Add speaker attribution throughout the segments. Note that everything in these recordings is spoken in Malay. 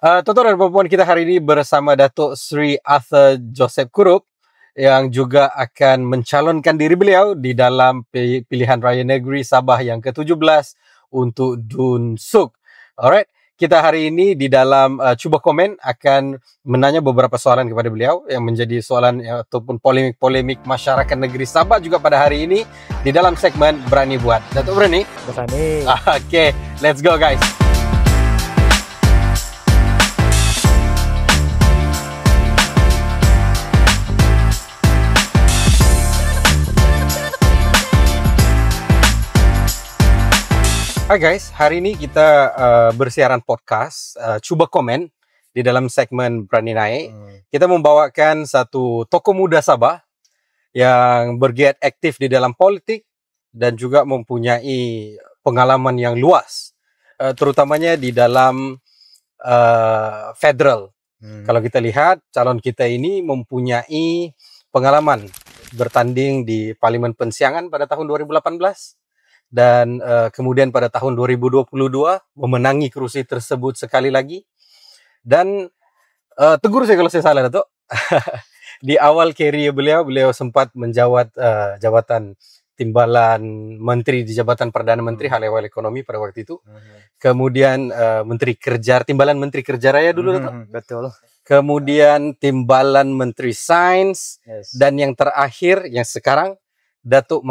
Speaker 1: Tuan-tuan dan puan-puan, kita hari ini bersama Datuk Sri Arthur Joseph Kurup yang juga akan mencalonkan diri beliau di dalam pilihan raya negeri Sabah yang ke-17 untuk Dun Suk. Alright, kita hari ini di dalam Cuba Komen akan menanya beberapa soalan kepada beliau yang menjadi soalan ataupun polemik-polemik masyarakat negeri Sabah juga pada hari ini di dalam segmen Berani Buat. Datuk berani?
Speaker 2: Berani.
Speaker 1: Okay, let's go guys. Hai guys, hari ini kita bersiaran podcast Cuba Komen di dalam segmen Berani Naik. Kita membawakan satu tokoh muda Sabah yang bergiat aktif di dalam politik dan juga mempunyai pengalaman yang luas, terutamanya di dalam federal. Kalau kita lihat, calon kita ini mempunyai pengalaman bertanding di Parlimen Pensiangan pada tahun 2018. Dan kemudian pada tahun 2022 memenangi kerusi tersebut sekali lagi. Dan tegur saya kalau saya salah, Datuk. Di awal karier beliau sempat menjawat jabatan timbalan menteri di Jabatan Perdana Menteri Hal Ehwal Ekonomi pada waktu itu. Kemudian Menteri Kerja, timbalan Menteri Kerja Raya dulu, Datuk.
Speaker 2: Betul.
Speaker 1: Kemudian timbalan Menteri Sains. Yes. Dan yang terakhir, yang sekarang Datuk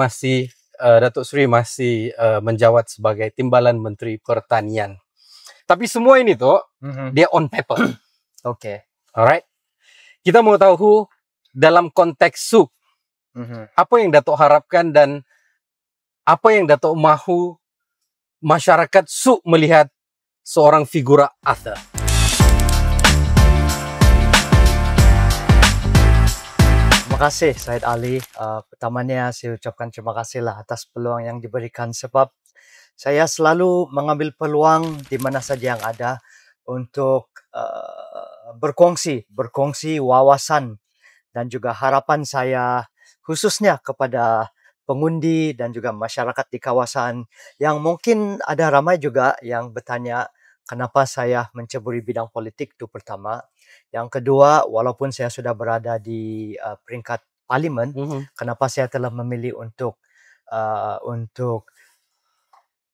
Speaker 1: Sri masih menjawat sebagai Timbalan Menteri Pertanian. Tapi semua ini tuh dia on paper.
Speaker 2: Okay.
Speaker 1: Alright. Kita mau tahu dalam konteks Suk, apa yang Datuk harapkan dan apa yang Datuk mahu masyarakat Suk melihat seorang figura Arthur.
Speaker 2: Terima kasih Syed Ali. Pertamanya saya ucapkan terima kasihlah atas peluang yang diberikan, sebab saya selalu mengambil peluang di mana saja yang ada untuk berkongsi wawasan dan juga harapan saya khususnya kepada pengundi dan juga masyarakat di kawasan yang mungkin ada ramai juga yang bertanya kenapa saya menceburi bidang politik, itu pertama. Yang kedua, walaupun saya sudah berada di peringkat parlimen, kenapa saya telah memilih untuk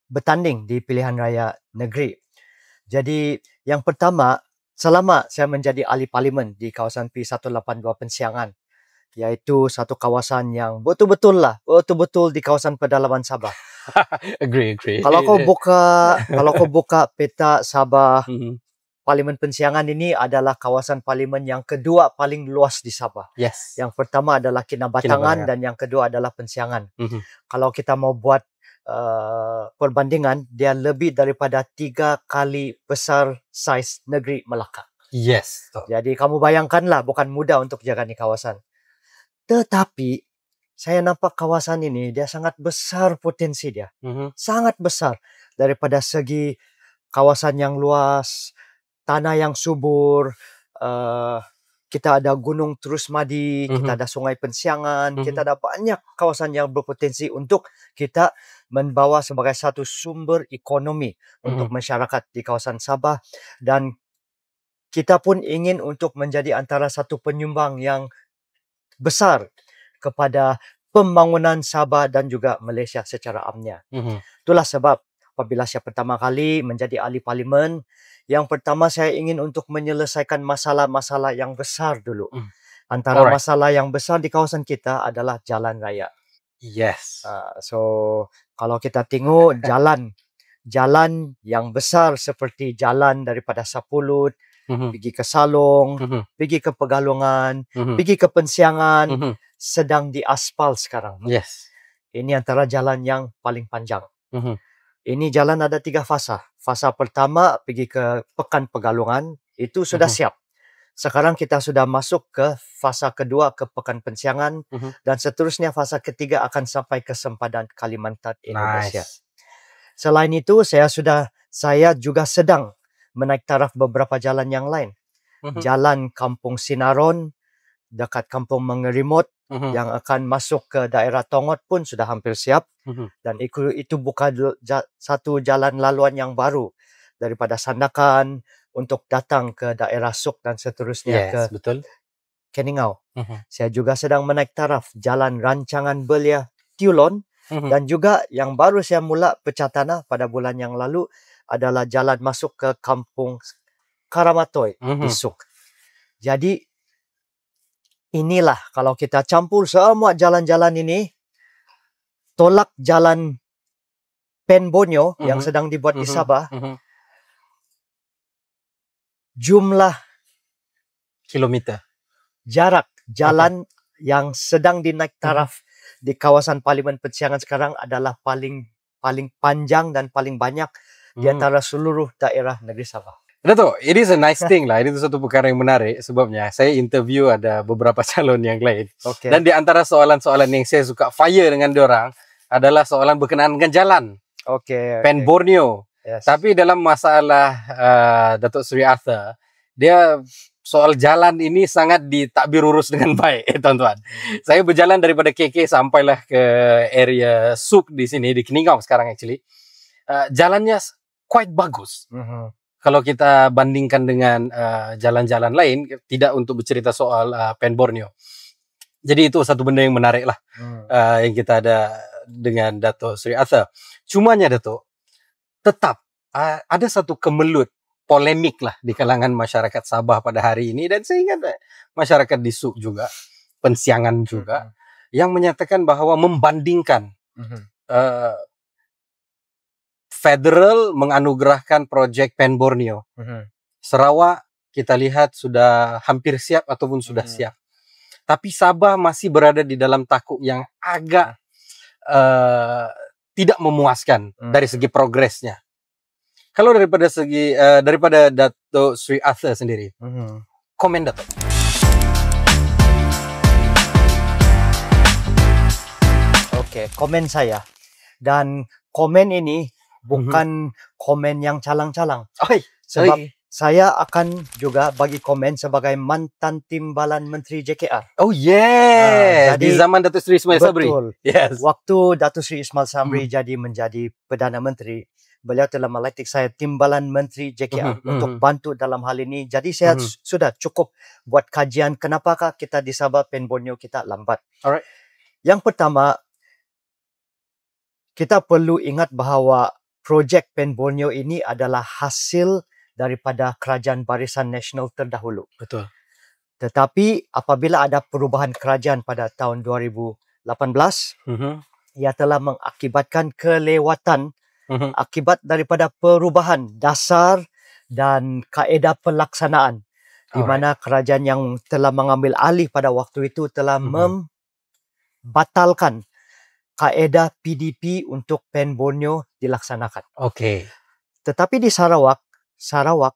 Speaker 2: bertanding di pilihan raya negeri. Jadi, yang pertama, selama saya menjadi ahli parlimen di kawasan P182 Pensiangan, iaitu satu kawasan yang betul-betul di kawasan pedalaman Sabah.
Speaker 1: Agree.
Speaker 2: Kalau kau buka peta Sabah, Parlimen Pensiangan ini adalah kawasan parlimen yang kedua paling luas di Sabah.
Speaker 1: Yes.
Speaker 2: Yang pertama adalah Kinabatangan dan yang kedua adalah Pensiangan. Kalau kita mau buat perbandingan, dia lebih daripada 3 kali besar saiz negeri Melaka.
Speaker 1: Yes.
Speaker 2: Jadi kamu bayangkanlah, bukan mudah untuk jaga di kawasan. Tetapi saya nampak kawasan ini dia sangat besar potensi dia. Sangat besar daripada segi kawasan yang luas, tanah yang subur, kita ada Gunung Terus Madi, kita ada Sungai Pensiangan, kita ada banyak kawasan yang berpotensi untuk kita membawa sebagai satu sumber ekonomi untuk masyarakat di kawasan Sabah, dan kita pun ingin untuk menjadi antara satu penyumbang yang besar kepada pembangunan Sabah dan juga Malaysia secara amnya. Itulah sebab apabila saya pertama kali menjadi ahli parlimen, yang pertama saya ingin untuk menyelesaikan masalah-masalah yang besar dulu. Antara masalah yang besar di kawasan kita adalah jalan raya.
Speaker 1: Yes.
Speaker 2: So kalau kita tengok jalan yang besar seperti jalan daripada Sapulut, pergi ke Salong, pergi ke Pegalungan, pergi ke Pensiangan, sedang diaspal sekarang.
Speaker 1: Yes.
Speaker 2: Ini antara jalan yang paling panjang. Ini jalan ada 3 fasa. Fasa pertama pergi ke Pekan Pegalungan, itu sudah siap. Sekarang kita sudah masuk ke fasa kedua ke Pekan Pensiangan, dan seterusnya fasa ketiga akan sampai ke Sempadan Kalimantan Indonesia.
Speaker 1: Nice.
Speaker 2: Selain itu saya juga sedang menaik taraf beberapa jalan yang lain. Jalan Kampung Sinaron dekat Kampung Mengerimut yang akan masuk ke daerah Tongot pun sudah hampir siap. Dan itu bukan satu jalan laluan yang baru daripada Sandakan, untuk datang ke daerah Suk dan seterusnya ke
Speaker 1: betul.
Speaker 2: Keningau. Saya juga sedang menaik taraf jalan rancangan belia Tiulon dan juga yang baru saya mula pecah tanah pada bulan yang lalu adalah jalan masuk ke kampung Karamatoy di Suk. Jadi inilah kalau kita campur semua jalan-jalan ini, tolak jalan Pen Borneo yang sedang dibuat di Sabah, jumlah
Speaker 1: kilometer,
Speaker 2: jarak jalan yang sedang dinaik taraf di kawasan Parlimen Pensiangan sekarang adalah paling panjang dan paling banyak di antara seluruh daerah negeri Sabah.
Speaker 1: Dato', it is a nice thing lah. Ini satu perkara yang menarik sebabnya saya interview ada beberapa calon yang lain. Dan di antara soalan-soalan yang saya suka fire dengan diorang adalah soalan berkenaan dengan jalan. Pen Borneo. Tapi dalam masalah Datuk Seri Arthur, dia soal jalan ini sangat ditakbir urus dengan baik, teman-teman. Saya berjalan daripada KK sampailah ke area Suk di sini, di Keningau sekarang actually. Jalannya quite bagus. Kalau kita bandingkan dengan jalan-jalan lain, tidak untuk bercerita soal Pen Borneo. Jadi itu satu benda yang menarik lah yang kita ada dengan Dato' Seri Arthur. Cumanya Dato', tetap ada satu kemelut polemik lah di kalangan masyarakat Sabah pada hari ini, dan saya ingat masyarakat di Suk juga, Pensiangan juga, yang menyatakan bahwa membandingkan Federal menganugerahkan projek Pen Borneo. Sarawak kita lihat sudah hampir siap ataupun sudah siap. Tapi Sabah masih berada di dalam takuk yang agak tidak memuaskan dari segi progresnya. Kalau daripada Dato' Seri Arthur sendiri, komen Dato'.
Speaker 2: Komen saya. Dan komen ini bukan komen yang calang-calang. Sebab saya akan juga bagi komen sebagai mantan timbalan Menteri JKR.
Speaker 1: Jadi di zaman Datuk Seri Ismail Sabri.
Speaker 2: Betul. Waktu Datuk Seri Ismail Sabri menjadi Perdana Menteri, beliau telah melantik saya timbalan Menteri JKR untuk bantu dalam hal ini. Jadi saya sudah cukup buat kajian kenapakah kita di Sabah Pen Borneo kita lambat. Yang pertama, kita perlu ingat bahawa projek Pen Borneo ini adalah hasil daripada Kerajaan Barisan Nasional terdahulu.
Speaker 1: Betul.
Speaker 2: Tetapi apabila ada perubahan kerajaan pada tahun 2018, ia telah mengakibatkan kelewatan akibat daripada perubahan dasar dan kaedah pelaksanaan, di mana kerajaan yang telah mengambil alih pada waktu itu telah membatalkan kaedah PDP untuk Pen Borneo dilaksanakan. Tetapi di Sarawak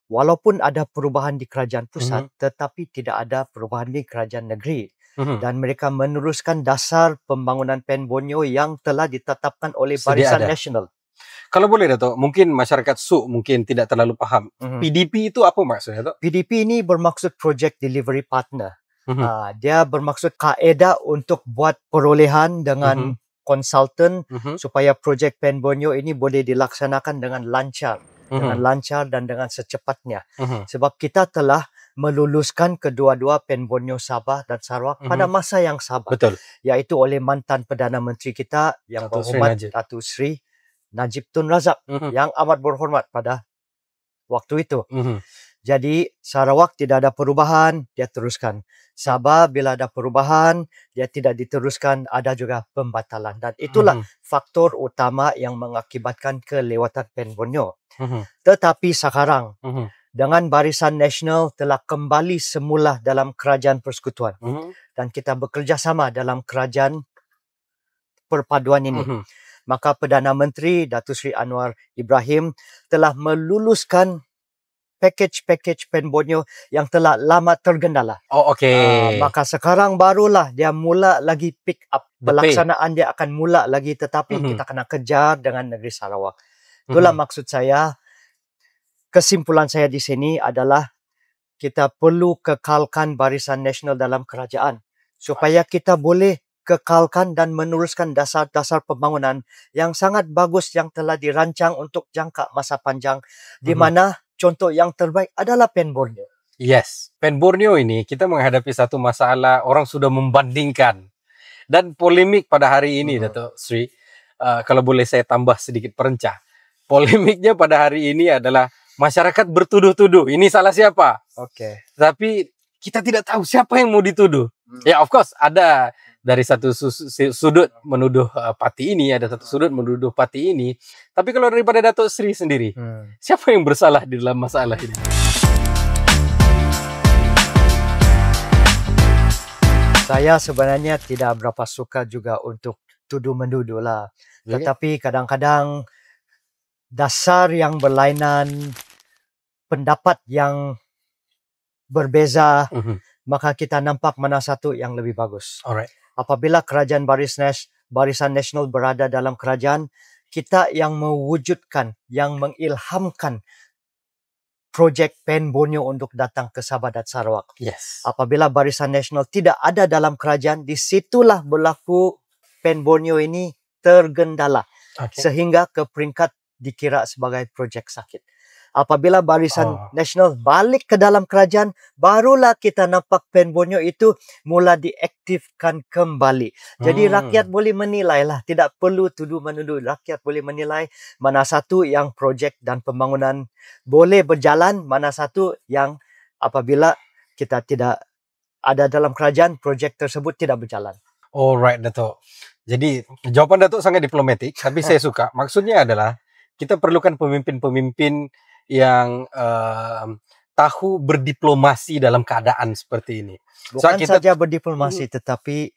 Speaker 2: walaupun ada perubahan di kerajaan pusat, tetapi tidak ada perubahan di kerajaan negeri. Dan mereka meneruskan dasar pembangunan Pen Borneo yang telah ditetapkan oleh Barisan Nasional.
Speaker 1: Kalau boleh Dato', mungkin masyarakat Suk mungkin tidak terlalu paham. PDP itu apa maksudnya Dato'?
Speaker 2: PDP ini bermaksud Project Delivery Partner. Dia bermaksud kaedah untuk buat perolehan dengan konsultan supaya projek Pen Borneo ini boleh dilaksanakan dengan lancar, dan dengan secepatnya. Sebab kita telah meluluskan kedua-dua Pen Borneo Sabah dan Sarawak pada masa yang sama, iaitu oleh mantan Perdana Menteri kita yang berhormat Datuk Seri Najib Tun Razak yang amat berhormat pada waktu itu. Jadi Sarawak tidak ada perubahan, dia teruskan. Sabah bila ada perubahan, dia tidak diteruskan, ada juga pembatalan. Dan itulah faktor utama yang mengakibatkan kelewatan Pen Borneo. Tetapi sekarang, dengan Barisan Nasional telah kembali semula dalam kerajaan persekutuan. Dan kita bekerjasama dalam kerajaan perpaduan ini. Maka Perdana Menteri Datuk Seri Anwar Ibrahim telah meluluskan package Pen Borneo yang telah lama tergendala. Maka sekarang barulah dia mula lagi pick up. Pelaksanaan dia akan mula lagi, tetapi kita kena kejar dengan negeri Sarawak. Itulah maksud saya. Kesimpulan saya di sini adalah kita perlu kekalkan Barisan Nasional dalam kerajaan supaya kita boleh kekalkan dan meneruskan dasar-dasar pembangunan yang sangat bagus yang telah dirancang untuk jangka masa panjang, di mana contoh yang terbaik adalah PEN Borneo.
Speaker 1: Yes, PEN Borneo ini kita menghadapi satu masalah, orang sudah membandingkan. Dan polemik pada hari ini, Dato' Sri, kalau boleh saya tambah sedikit perencah. Polemiknya pada hari ini adalah masyarakat bertuduh-tuduh, ini salah siapa?
Speaker 2: Oke.
Speaker 1: Tapi kita tidak tahu siapa yang mau dituduh. Ya, of course, ada dari satu sudut menuduh parti ini, ada satu sudut menuduh parti ini. Tapi kalau daripada Dato' Sri sendiri, siapa yang bersalah di dalam masalah ini?
Speaker 2: Saya sebenarnya tidak berapa suka juga untuk tuduh-menuduh lah. Tetapi kadang-kadang dasar yang berlainan, pendapat yang berbeza, maka kita nampak mana satu yang lebih bagus.
Speaker 1: Alright.
Speaker 2: Apabila kerajaan Barisan Nasional berada dalam kerajaan, kita yang mewujudkan, yang mengilhamkan projek PEN Borneo untuk datang ke Sabah dan Sarawak.
Speaker 1: Yes.
Speaker 2: Apabila Barisan Nasional tidak ada dalam kerajaan, disitulah berlaku PEN Borneo ini tergendala. Sehingga ke peringkat dikira sebagai projek sakit. Apabila Barisan Nasional balik ke dalam kerajaan, barulah kita nampak PEN Borneo itu mula diaktifkan kembali. Jadi rakyat boleh menilai lah. Tidak perlu tuduh-menuduh. Rakyat boleh menilai mana satu yang projek dan pembangunan boleh berjalan, mana satu yang apabila kita tidak ada dalam kerajaan, projek tersebut tidak berjalan.
Speaker 1: Alright, Dato'. Jadi jawaban Dato' sangat diplomatik, tapi saya suka. Maksudnya adalah kita perlukan pemimpin-pemimpin yang tahu berdiplomasi dalam keadaan seperti ini.
Speaker 2: Bukan saja berdiplomasi, tetapi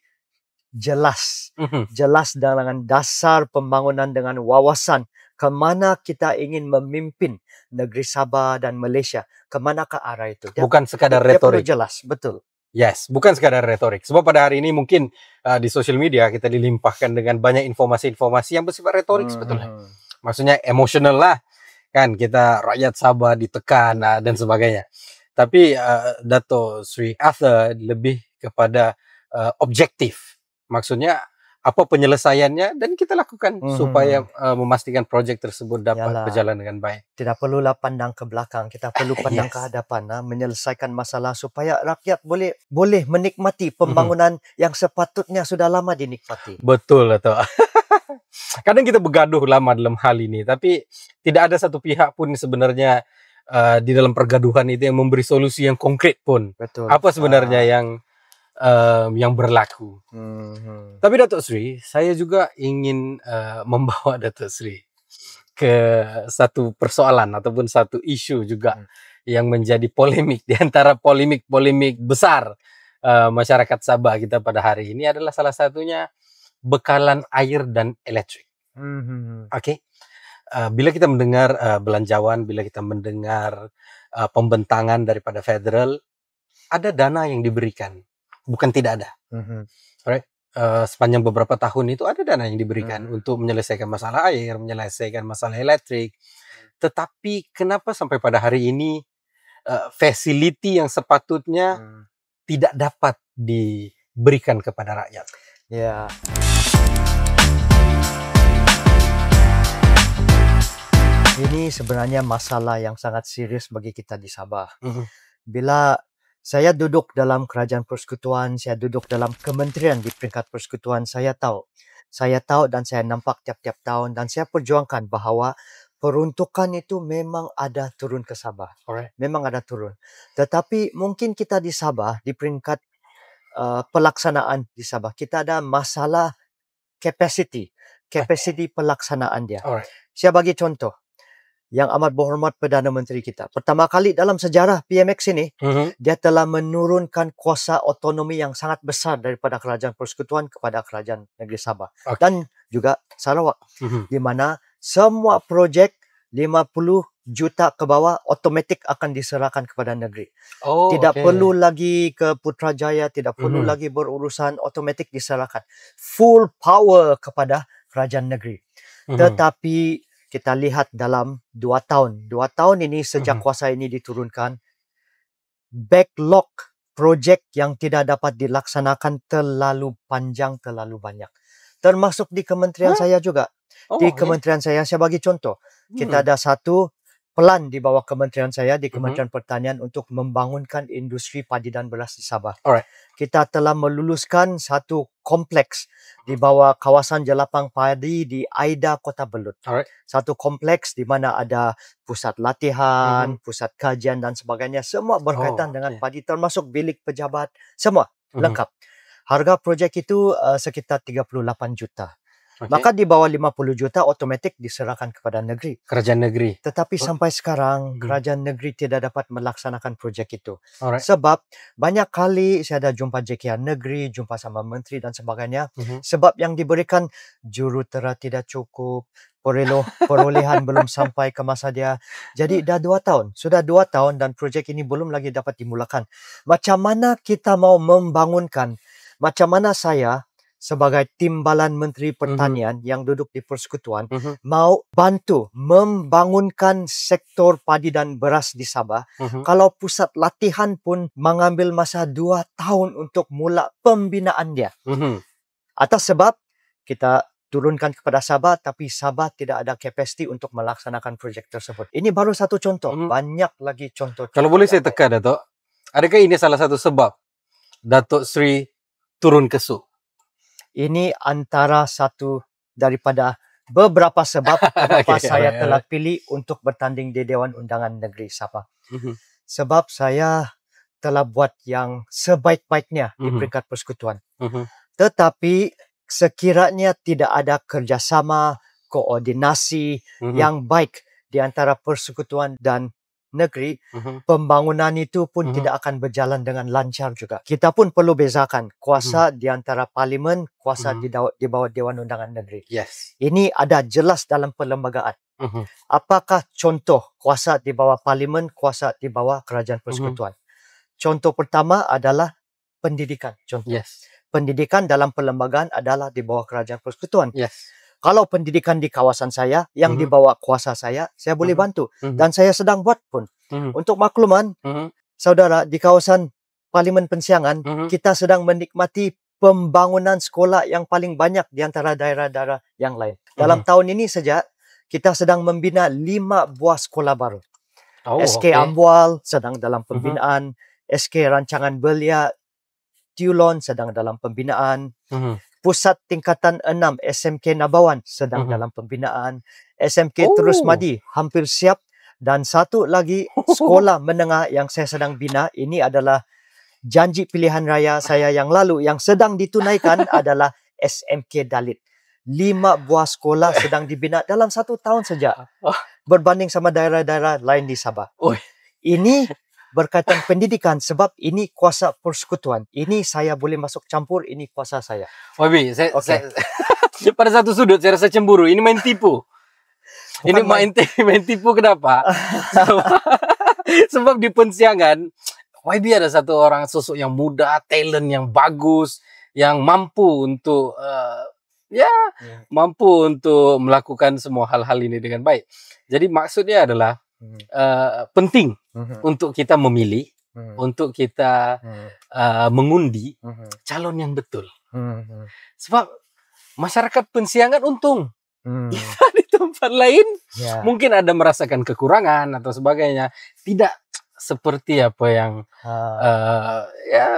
Speaker 2: jelas. Jelas dengan dasar pembangunan dengan wawasan kemana kita ingin memimpin negeri Sabah dan Malaysia. Kemana ke arah itu.
Speaker 1: Bukan sekadar retorik.
Speaker 2: Jelas, betul.
Speaker 1: Yes, bukan sekadar retorik. Sebab pada hari ini mungkin di sosial media kita dilimpahkan dengan banyak informasi-informasi yang bersifat retorik sebetulnya. Maksudnya emosional lah. Kan kita rakyat Sabah ditekan dan sebagainya. Tapi Dato' Sri Arthur lebih kepada objektif. Maksudnya apa penyelesaiannya dan kita lakukan supaya memastikan projek tersebut dapat berjalan dengan baik.
Speaker 2: Tidak perlulah pandang ke belakang, kita perlu pandang ke hadapan, menyelesaikan masalah supaya rakyat boleh menikmati pembangunan yang sepatutnya sudah lama dinikmati.
Speaker 1: Betul, Dato'. Kadang kita bergaduh lama dalam hal ini, tapi tidak ada satu pihak pun sebenarnya di dalam pergaduhan itu yang memberi solusi yang konkret pun.
Speaker 2: Betul.
Speaker 1: Apa sebenarnya yang berlaku. Tapi Dato' Sri, saya juga ingin membawa Dato' Sri ke satu persoalan ataupun satu isu juga yang menjadi polemik di antara polemik besar masyarakat Sabah kita pada hari ini adalah salah satunya bekalan air dan elektrik. Oke. Bila kita mendengar belanjawan, bila kita mendengar pembentangan daripada federal, ada dana yang diberikan. Bukan tidak ada. Right? Sepanjang beberapa tahun itu ada dana yang diberikan untuk menyelesaikan masalah air, menyelesaikan masalah elektrik. Tetapi kenapa sampai pada hari ini facility yang sepatutnya tidak dapat diberikan kepada rakyat?
Speaker 2: Ya. Ini sebenarnya masalah yang sangat serius bagi kita di Sabah. Bila saya duduk dalam kerajaan persekutuan, saya duduk dalam kementerian di peringkat persekutuan, saya tahu dan saya nampak tiap-tiap tahun dan saya perjuangkan bahawa peruntukan itu memang ada turun ke Sabah. Memang ada turun. Tetapi mungkin kita di Sabah, di peringkat pelaksanaan di Sabah, kita ada masalah capacity pelaksanaan dia. Saya bagi contoh. Yang amat berhormat Perdana Menteri kita. Pertama kali dalam sejarah PMX ini, dia telah menurunkan kuasa otonomi yang sangat besar daripada kerajaan persekutuan kepada kerajaan negeri Sabah. Dan juga Sarawak. Di mana semua projek 50 juta ke bawah otomatik akan diserahkan kepada negeri. Tidak perlu lagi ke Putrajaya, tidak perlu lagi berurusan, otomatik diserahkan. Full power kepada kerajaan negeri. Tetapi kita lihat dalam 2 tahun. 2 tahun ini sejak kuasa ini diturunkan, backlog projek yang tidak dapat dilaksanakan terlalu panjang, terlalu banyak. Termasuk di kementerian saya juga. Di kementerian saya bagi contoh. Kita ada satu plan di bawah kementerian saya di Kementerian Pertanian untuk membangunkan industri padi dan beras di Sabah.
Speaker 1: Alright.
Speaker 2: Kita telah meluluskan satu kompleks di bawah kawasan jelapang padi di Aida, Kota Belud.
Speaker 1: Alright.
Speaker 2: Satu kompleks di mana ada pusat latihan, pusat kajian dan sebagainya. Semua berkaitan dengan padi, termasuk bilik pejabat, semua lengkap. Harga projek itu sekitar 38 juta. Maka di bawah 50 juta otomatik diserahkan kepada negeri.
Speaker 1: Kerajaan negeri.
Speaker 2: Tetapi sampai sekarang kerajaan negeri tidak dapat melaksanakan projek itu.
Speaker 1: Alright.
Speaker 2: Sebab banyak kali saya ada jumpa JKR negeri, jumpa sama menteri dan sebagainya. Sebab yang diberikan jurutera tidak cukup, perolehan belum sampai ke masa dia. Jadi dah 2 tahun. Sudah 2 tahun dan projek ini belum lagi dapat dimulakan. Macam mana kita mau membangunkan, macam mana saya sebagai timbalan Menteri Pertanian yang duduk di Persekutuan mau bantu membangunkan sektor padi dan beras di Sabah. Kalau pusat latihan pun mengambil masa 2 tahun untuk mula pembinaan dia. Atas sebab kita turunkan kepada Sabah, tapi Sabah tidak ada kapasiti untuk melaksanakan projek tersebut. Ini baru satu contoh. Banyak lagi contoh.
Speaker 1: Kalau boleh saya teka, Dato', adakah ini salah satu sebab Datuk Sri turun ke Su?
Speaker 2: Ini antara satu daripada beberapa sebab kenapa saya telah pilih untuk bertanding di Dewan Undangan Negeri Sabah. Sebab saya telah buat yang sebaik-baiknya di peringkat persekutuan. Tetapi sekiranya tidak ada kerjasama, koordinasi yang baik di antara persekutuan dan negeri, pembangunan itu pun tidak akan berjalan dengan lancar juga. Kita pun perlu bezakan kuasa di antara parlimen, kuasa di bawah Dewan Undangan Negeri.
Speaker 1: Yes.
Speaker 2: Ini ada jelas dalam perlembagaan. Apakah contoh kuasa di bawah parlimen, kuasa di bawah kerajaan persekutuan? Contoh pertama adalah pendidikan. Contoh.
Speaker 1: Yes.
Speaker 2: Pendidikan dalam perlembagaan adalah di bawah kerajaan persekutuan.
Speaker 1: Yes.
Speaker 2: Kalau pendidikan di kawasan saya, yang di bawah kuasa saya boleh bantu. Dan saya sedang buat pun. Untuk makluman, saudara, di kawasan Parlimen Pensiangan, kita sedang menikmati pembangunan sekolah yang paling banyak di antara daerah-daerah yang lain. Dalam tahun ini saja, kita sedang membina 5 buah sekolah baru. SK Ambual sedang dalam pembinaan, SK Rancangan Belia, Tiulon sedang dalam pembinaan, Pusat Tingkatan 6 SMK Nabawan sedang dalam pembinaan, SMK Terus Madi hampir siap, dan satu lagi sekolah menengah yang saya sedang bina. Ini adalah janji pilihan raya saya yang lalu yang sedang ditunaikan adalah SMK Dalit. 5 buah sekolah sedang dibina dalam 1 tahun saja berbanding sama daerah-daerah lain di Sabah. Ini berkaitan pendidikan sebab ini kuasa persekutuan. Ini saya boleh masuk campur, ini kuasa saya.
Speaker 1: Wabi, saya pada satu sudut saya rasa cemburu. Ini main tipu. Ini main tipu kenapa? Sebab di Pensiangan, YB ada satu orang sosok yang muda, talent yang bagus, yang mampu untuk mampu untuk melakukan semua hal-hal ini dengan baik. Jadi maksudnya adalah penting untuk kita memilih, untuk kita mengundi calon yang betul. Sebab masyarakat Pensiangan untung. Kita di tempat lain mungkin ada merasakan kekurangan atau sebagainya. Tidak seperti apa yang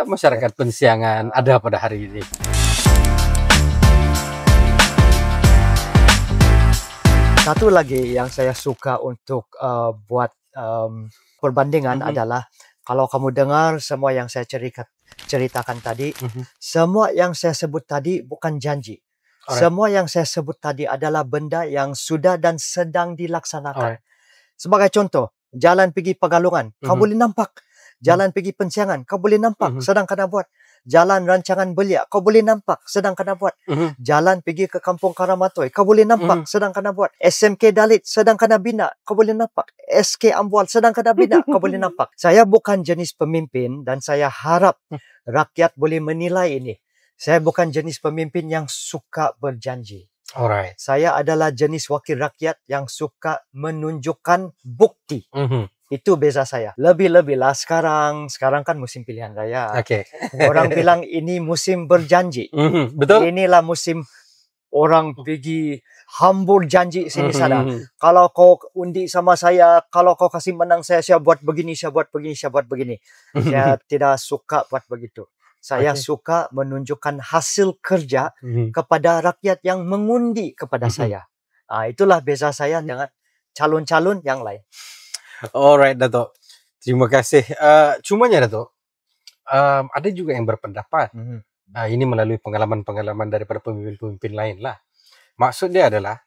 Speaker 1: masyarakat Pensiangan ada pada hari ini.
Speaker 2: Satu lagi yang saya suka untuk buat perbandingan adalah kalau kamu dengar semua yang saya ceritakan tadi, semua yang saya sebut tadi bukan janji. Semua yang saya sebut tadi adalah benda yang sudah dan sedang dilaksanakan. Sebagai contoh, jalan pergi Pegalungan, kau boleh nampak. Jalan pergi Pensiangan, kau boleh nampak, sedang kena buat. Jalan Rancangan Belia, kau boleh nampak, sedang kena buat. Jalan pergi ke Kampung Karamatoi, kau boleh nampak, sedang kena buat. SMK Dalit, sedang kena bina, kau boleh nampak. SK Ambual, sedang kena bina, kau boleh nampak. Saya bukan jenis pemimpin dan saya harap rakyat boleh menilai ini. Saya bukan jenis pemimpin yang suka berjanji.
Speaker 1: Alright.
Speaker 2: Saya adalah jenis wakil rakyat yang suka menunjukkan bukti. Itu beza saya. Lebih-lebihlah sekarang kan musim pilihan raya. Orang bilang ini musim berjanji.
Speaker 1: Betul.
Speaker 2: Inilah musim orang pergi hambur janji sini sana. Kalau kau undi sama saya, kalau kau kasih menang saya buat begini, saya buat begini, saya buat begini. Saya tidak suka buat begitu. Saya suka menunjukkan hasil kerja kepada rakyat yang mengundi kepada saya. Itulah beza saya dengan calon-calon yang lain.
Speaker 1: Alright, Dato. Terima kasih. Cumanya, Dato, ada juga yang berpendapat ini melalui pengalaman-pengalaman daripada pemimpin-pemimpin lain lah. Maksud dia adalah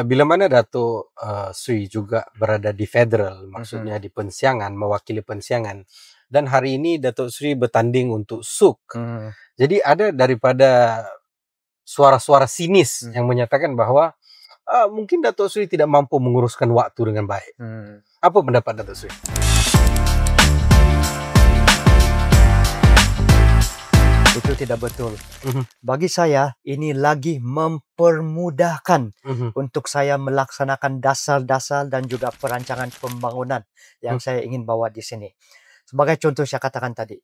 Speaker 1: bila mana Dato Sri juga berada di federal, maksudnya di Pensiangan, mewakili Pensiangan, dan hari ini Dato Sri bertanding untuk SUK. Jadi ada daripada suara-suara sinis yang menyatakan bahwa mungkin Dato Sri tidak mampu menguruskan waktu dengan baik. Apa pendapat Dato Sri?
Speaker 2: Itu tidak betul. Bagi saya, ini lagi mempermudahkan untuk saya melaksanakan dasar-dasar dan juga perancangan pembangunan yang saya ingin bawa di sini. Sebagai contoh saya katakan tadi,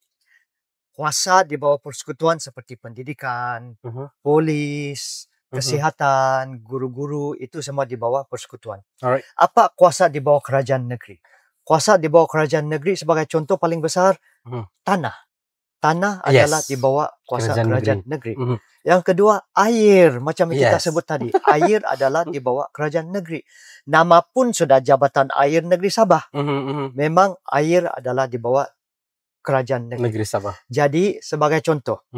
Speaker 2: kuasa di bawah persekutuan seperti pendidikan, polis, kesihatan, guru-guru, itu semua di bawah persekutuan.
Speaker 1: Alright.
Speaker 2: Apa kuasa di bawah kerajaan negeri? Kuasa di bawah kerajaan negeri sebagai contoh paling besar, tanah. Tanah adalah di bawah kuasa kerajaan negeri. Yang kedua, air. Macam yang kita sebut tadi. Air adalah di bawah kerajaan negeri. Nama pun sudah Jabatan Air Negeri Sabah. Memang air adalah di bawah kerajaan negeri
Speaker 1: Sabah.
Speaker 2: Jadi, sebagai contoh,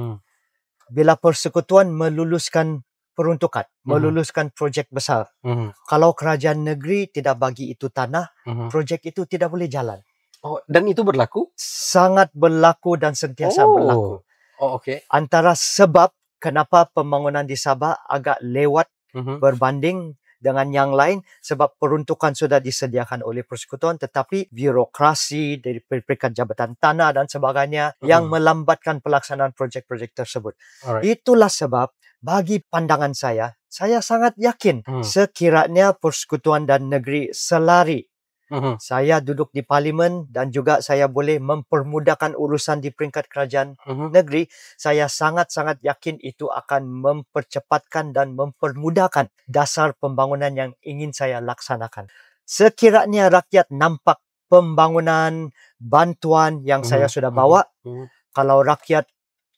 Speaker 2: bila persekutuan meluluskan peruntukan, meluluskan projek besar, kalau kerajaan negeri tidak bagi itu tanah, projek itu tidak boleh jalan.
Speaker 1: Oh, dan itu berlaku?
Speaker 2: Sangat berlaku dan sentiasa berlaku. Antara sebab kenapa pembangunan di Sabah agak lewat berbanding dengan yang lain, sebab peruntukan sudah disediakan oleh persekutuan, tetapi birokrasi dari peringkat jabatan tanah dan sebagainya yang melambatkan pelaksanaan projek-projek tersebut. Itulah sebab bagi pandangan saya sangat yakin sekiranya persekutuan dan negeri selari, saya duduk di parlimen dan juga saya boleh mempermudahkan urusan di peringkat kerajaan negeri, saya sangat-sangat yakin itu akan mempercepatkan dan mempermudahkan dasar pembangunan yang ingin saya laksanakan. Sekiranya rakyat nampak pembangunan, bantuan yang saya sudah bawa, kalau rakyat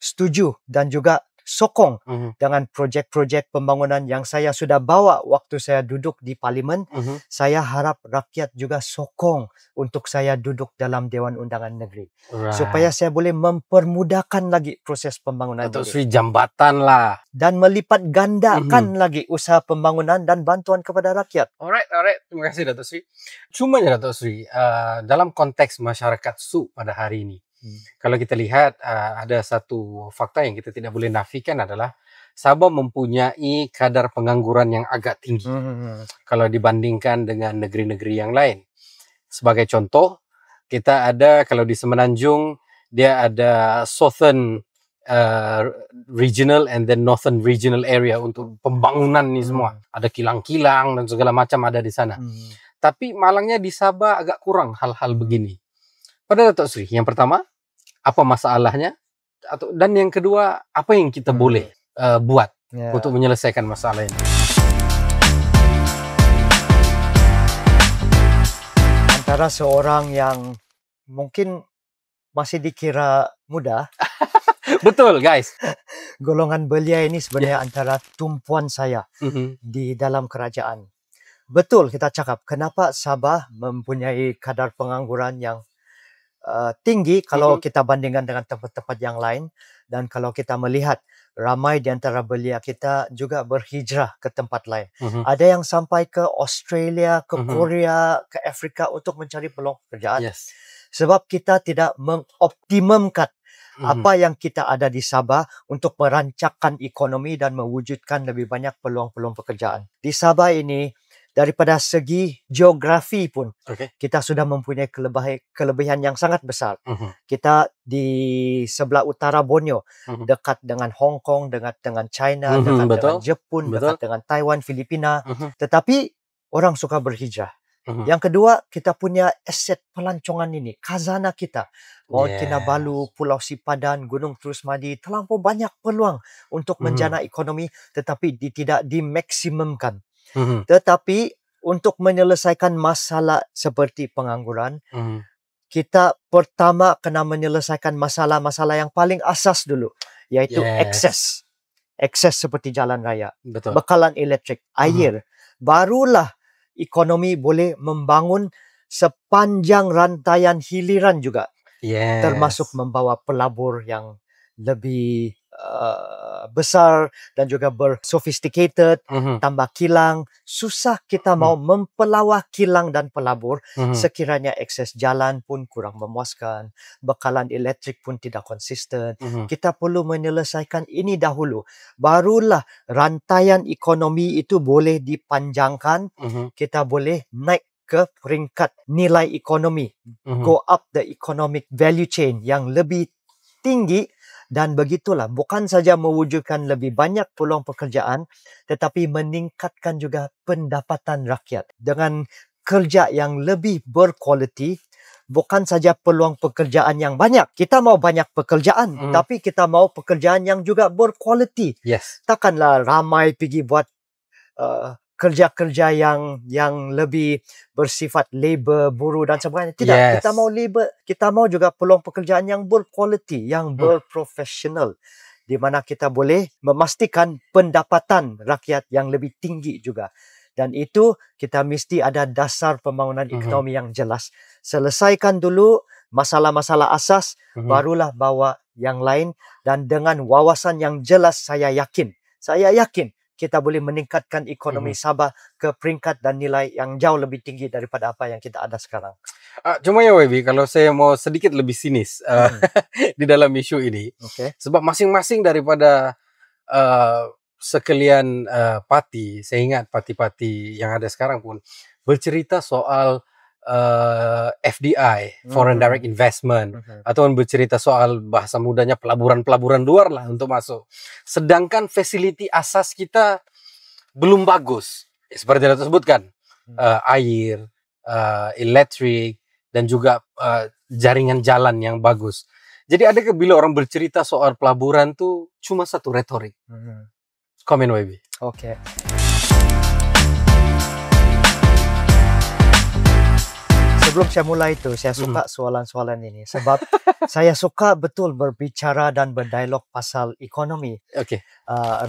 Speaker 2: setuju dan juga sokong dengan projek-projek pembangunan yang saya sudah bawa waktu saya duduk di parlimen, saya harap rakyat juga sokong untuk saya duduk dalam Dewan Undangan Negeri. Supaya saya boleh mempermudahkan lagi proses pembangunan.
Speaker 1: Atau Sri jambatan lah.
Speaker 2: Dan melipat gandakan lagi usaha pembangunan dan bantuan kepada rakyat.
Speaker 1: Alright. Terima kasih Dato Sri. Cuma ya Dato Sri, dalam konteks masyarakat SUK pada hari ini, kalau kita lihat ada satu fakta yang kita tidak boleh nafikan adalah Sabah mempunyai kadar pengangguran yang agak tinggi kalau dibandingkan dengan negeri-negeri yang lain. Sebagai contoh, kita ada kalau di Semenanjung dia ada Southern Regional and then Northern Regional area untuk pembangunan ni semua. Ada kilang-kilang dan segala macam ada di sana. Tapi malangnya di Sabah agak kurang hal-hal begini. Pada Dato Sri, yang pertama, apa masalahnya? Dan yang kedua, apa yang kita boleh buat untuk menyelesaikan masalah ini?
Speaker 2: Antara seorang yang mungkin masih dikira muda.
Speaker 1: Betul, guys.
Speaker 2: Golongan belia ini sebenarnya antara tumpuan saya di dalam kerajaan. Betul kita cakap, kenapa Sabah mempunyai kadar pengangguran yang tinggi kalau kita bandingkan dengan tempat-tempat yang lain, dan kalau kita melihat ramai di antara belia kita juga berhijrah ke tempat lain. Ada yang sampai ke Australia, ke Korea, ke Afrika untuk mencari peluang pekerjaan. Sebab kita tidak mengoptimumkan apa yang kita ada di Sabah untuk merancangkan ekonomi dan mewujudkan lebih banyak peluang-peluang pekerjaan. Di Sabah ini, daripada segi geografi pun, kita sudah mempunyai kelebihan yang sangat besar. Kita di sebelah utara Borneo, dekat dengan Hong Kong, dekat dengan China, dekat dengan Jepun, dekat dengan Taiwan, Filipina. Tetapi orang suka berhijrah. Yang kedua, kita punya aset pelancongan ini, khazanah kita. Laut
Speaker 1: Yes.
Speaker 2: Kinabalu, Pulau Sipadan, Gunung Terusmadi, terlampau banyak peluang untuk menjana ekonomi tetapi tidak dimaksimumkan. Tetapi untuk menyelesaikan masalah seperti pengangguran, kita pertama kena menyelesaikan masalah-masalah yang paling asas dulu, iaitu akses. Akses seperti jalan raya,
Speaker 1: Betul.
Speaker 2: bekalan elektrik, air. Barulah ekonomi boleh membangun sepanjang rantaian hiliran juga. Termasuk membawa pelabur yang lebih besar dan juga bersophisticated, tambah kilang. Susah kita mau mempelawah kilang dan pelabur sekiranya akses jalan pun kurang memuaskan, bekalan elektrik pun tidak konsisten. Kita perlu menyelesaikan ini dahulu. Barulah rantaian ekonomi itu boleh dipanjangkan, kita boleh naik ke peringkat nilai ekonomi, go up the economic value chain yang lebih tinggi. Dan begitulah, bukan saja mewujudkan lebih banyak peluang pekerjaan, tetapi meningkatkan juga pendapatan rakyat. Dengan kerja yang lebih berkualiti, bukan saja peluang pekerjaan yang banyak. Kita mau banyak pekerjaan, tapi kita mau pekerjaan yang juga berkualiti. Takkanlah ramai pergi buat kerja-kerja yang lebih bersifat labor, buruh dan sebagainya. Tidak, kita mau labor, kita mau juga peluang pekerjaan yang berkualiti, yang berprofesional, di mana kita boleh memastikan pendapatan rakyat yang lebih tinggi juga. Dan itu kita mesti ada dasar pembangunan ekonomi yang jelas. Selesaikan dulu masalah-masalah asas, barulah bawa yang lain. Dan dengan wawasan yang jelas, saya yakin kita boleh meningkatkan ekonomi Sabah ke peringkat dan nilai yang jauh lebih tinggi daripada apa yang kita ada sekarang.
Speaker 1: Cuma ya Webi, kalau saya mau sedikit lebih sinis di dalam isu ini, sebab masing-masing daripada sekalian parti, saya ingat parti-parti yang ada sekarang pun bercerita soal FDI, Foreign Direct Investment, atau bercerita soal bahasa mudanya pelaburan-pelaburan luar lah untuk masuk. Sedangkan fasiliti asas kita belum bagus, seperti yang disebutkan, air, elektrik, dan juga jaringan jalan yang bagus. Jadi ada bila orang bercerita soal pelaburan tuh cuma satu retorik. Komen Webi.
Speaker 2: Oke. Sebelum saya mulai itu, saya suka soalan-soalan ini. Sebab saya suka betul berbicara dan berdialog pasal ekonomi.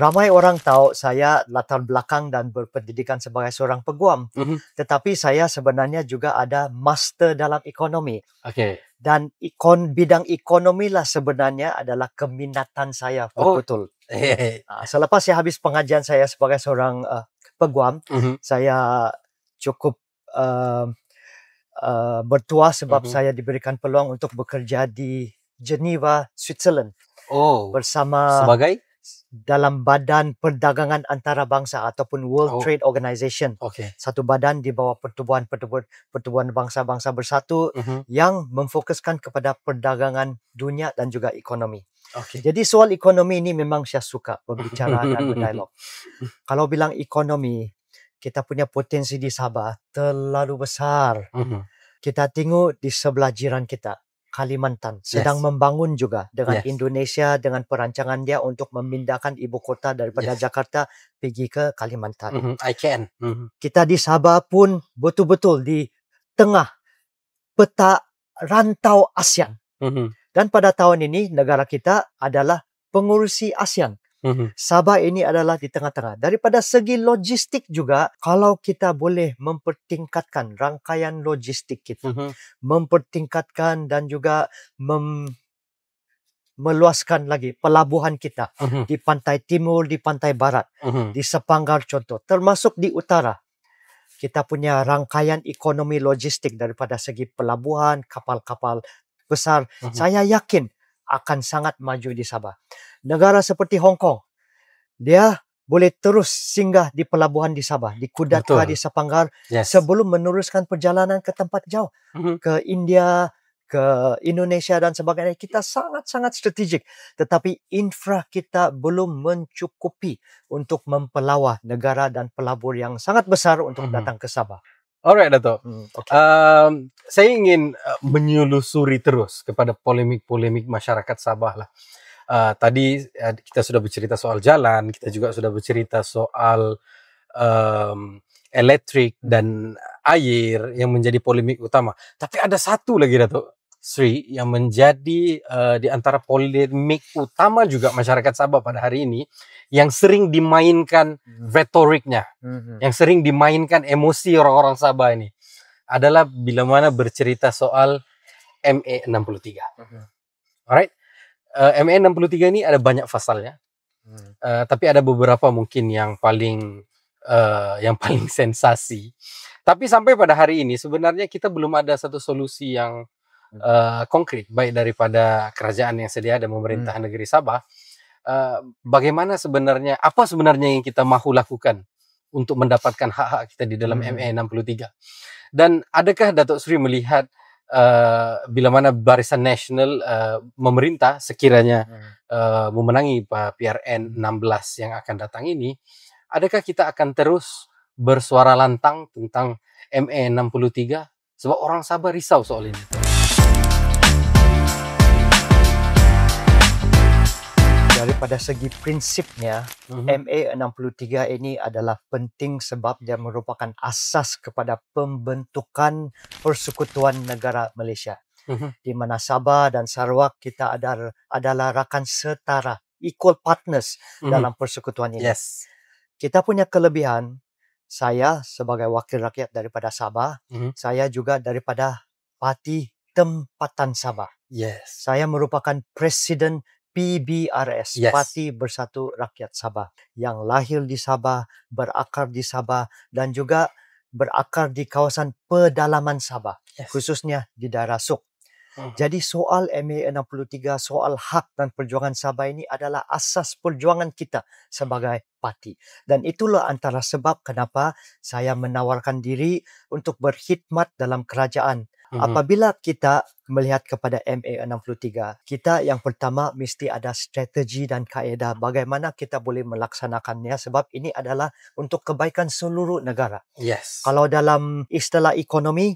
Speaker 2: Ramai orang tahu saya latar belakang dan berpendidikan sebagai seorang peguam. Tetapi saya sebenarnya juga ada master dalam ekonomi. Dan bidang ekonomi lah sebenarnya adalah keminatan saya betul. Selepas saya habis pengajian saya sebagai seorang peguam, saya cukup bertuah sebab saya diberikan peluang untuk bekerja di Geneva, Switzerland. Bersama
Speaker 1: sebagai
Speaker 2: dalam Badan Perdagangan Antarabangsa ataupun World Trade Organization. Satu badan di bawah Pertubuhan Bangsa-Bangsa Bersatu yang memfokuskan kepada perdagangan dunia dan juga ekonomi. Jadi soal ekonomi ini memang saya suka berbicara dan berdialog. Kalau bilang ekonomi, kita punya potensi di Sabah terlalu besar. Kita tengok di sebelah jiran kita, Kalimantan, sedang membangun juga dengan Indonesia, dengan perancangan dia untuk memindahkan ibu kota daripada Jakarta pergi ke Kalimantan. Kita di Sabah pun betul-betul di tengah peta rantau ASEAN. Dan pada tahun ini negara kita adalah pengurusi ASEAN. Sabah ini adalah di tengah-tengah. Daripada segi logistik juga, kalau kita boleh mempertingkatkan rangkaian logistik kita, mempertingkatkan dan juga meluaskan lagi pelabuhan kita di pantai timur, di pantai barat, di sepanggar contoh, termasuk di utara. Kita punya rangkaian ekonomi logistik daripada segi pelabuhan, kapal-kapal besar. Saya yakin akan sangat maju di Sabah. Negara seperti Hong Kong, dia boleh terus singgah di pelabuhan di Sabah, di Kudatka, di Sepanggar, sebelum meneruskan perjalanan ke tempat jauh, ke India, ke Indonesia dan sebagainya. Kita sangat-sangat strategik. Tetapi infra kita belum mencukupi untuk mempelawah negara dan pelabur yang sangat besar untuk datang ke Sabah.
Speaker 1: Alright, Dato.
Speaker 2: Oke.
Speaker 1: Saya ingin menyelusuri terus kepada polemik-polemik masyarakat Sabah lah. Tadi kita sudah bercerita soal jalan, kita juga sudah bercerita soal elektrik dan air yang menjadi polemik utama. Tapi ada satu lagi, Dato Sri, yang menjadi di antara polemik utama juga masyarakat Sabah pada hari ini, yang sering dimainkan retoriknya, yang sering dimainkan emosi orang-orang Sabah ini, adalah bila mana bercerita soal ME63. Alright, ME63 ini ada banyak pasalnya, tapi ada beberapa mungkin yang paling sensasi. Tapi sampai pada hari ini sebenarnya kita belum ada satu solusi yang konkret, baik daripada kerajaan yang sedia dan pemerintahan negeri Sabah. Bagaimana sebenarnya, apa sebenarnya yang kita mahu lakukan untuk mendapatkan hak-hak kita di dalam ME63? Dan adakah Datuk Sri melihat bila mana Barisan Nasional memerintah sekiranya memenangi PRN 16 yang akan datang ini, adakah kita akan terus bersuara lantang tentang ME63? Sebab orang Sabah risau soal ini.
Speaker 2: Daripada segi prinsipnya, ME63 ini adalah penting sebab dia merupakan asas kepada pembentukan Persekutuan Negara Malaysia. Di mana Sabah dan Sarawak kita adalah rakan setara, equal partners dalam persekutuan ini.
Speaker 1: Yes.
Speaker 2: Kita punya kelebihan, saya sebagai wakil rakyat daripada Sabah, saya juga daripada Parti Tempatan Sabah.
Speaker 1: Yes.
Speaker 2: Saya merupakan Presiden PBRS,
Speaker 1: Yes.
Speaker 2: Parti Bersatu Rakyat Sabah, yang lahir di Sabah, berakar di Sabah dan juga berakar di kawasan pedalaman Sabah, khususnya di daerah Suk. Jadi soal ME63, soal hak dan perjuangan Sabah ini adalah asas perjuangan kita sebagai parti. Dan itulah antara sebab kenapa saya menawarkan diri untuk berkhidmat dalam kerajaan. Apabila kita melihat kepada ME63, kita yang pertama mesti ada strategi dan kaedah bagaimana kita boleh melaksanakannya sebab ini adalah untuk kebaikan seluruh negara.
Speaker 1: Yes.
Speaker 2: Kalau dalam istilah ekonomi,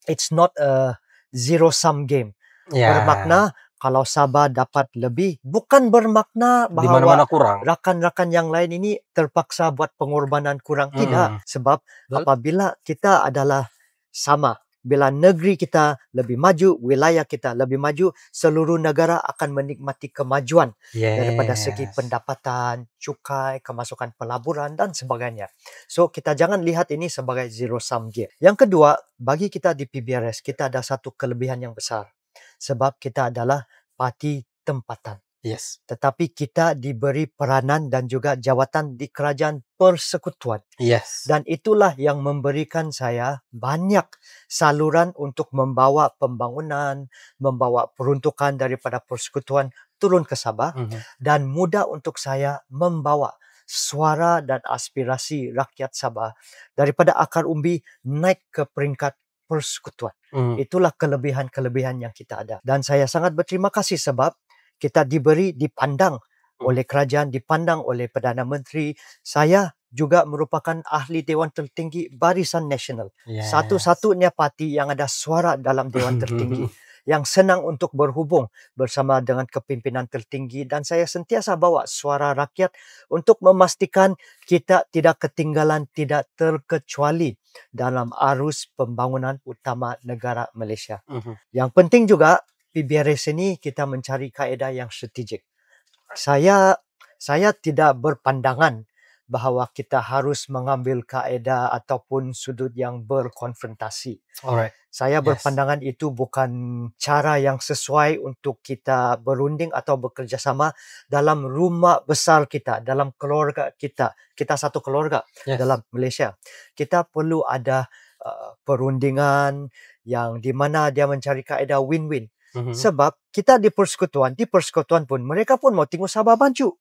Speaker 2: it's not a zero-sum game. Bermakna kalau Sabah dapat lebih, bukan bermakna bahawa rakan-rakan yang lain ini terpaksa buat pengorbanan kurang. Tidak. Sebab apabila kita adalah sama, bila negeri kita lebih maju, wilayah kita lebih maju, seluruh negara akan menikmati kemajuan daripada segi pendapatan, cukai, kemasukan pelaburan dan sebagainya. So, kita jangan lihat ini sebagai zero-sum game. Yang kedua, bagi kita di PBRS, kita ada satu kelebihan yang besar. Sebab kita adalah parti tempatan.
Speaker 1: Yes.
Speaker 2: Tetapi kita diberi peranan dan juga jawatan di kerajaan persekutuan.
Speaker 1: Yes.
Speaker 2: Dan itulah yang memberikan saya banyak saluran untuk membawa pembangunan, membawa peruntukan daripada persekutuan turun ke Sabah, dan mudah untuk saya membawa suara dan aspirasi rakyat Sabah daripada akar umbi naik ke peringkat persekutuan. Itulah kelebihan-kelebihan yang kita ada. Dan saya sangat berterima kasih sebab kita dipandang oleh kerajaan, dipandang oleh Perdana Menteri. Saya juga merupakan ahli Dewan Tertinggi Barisan Nasional. Satu-satunya parti yang ada suara dalam Dewan Tertinggi. Yang senang untuk berhubung bersama dengan kepimpinan tertinggi. Dan saya sentiasa bawa suara rakyat untuk memastikan kita tidak ketinggalan, tidak terkecuali dalam arus pembangunan utama negara Malaysia. Yang penting juga, PBRS ini kita mencari kaedah yang strategik. Saya tidak berpandangan bahawa kita harus mengambil kaedah ataupun sudut yang berkonfrontasi.
Speaker 1: Alright.
Speaker 2: Saya berpandangan itu bukan cara yang sesuai untuk kita berunding atau bekerjasama dalam rumah besar kita, dalam keluarga kita. Kita satu keluarga dalam Malaysia. Kita perlu ada perundingan yang di mana dia mencari kaedah win-win. Sebab kita di persekutuan pun mereka pun mau tengok Sabah maju.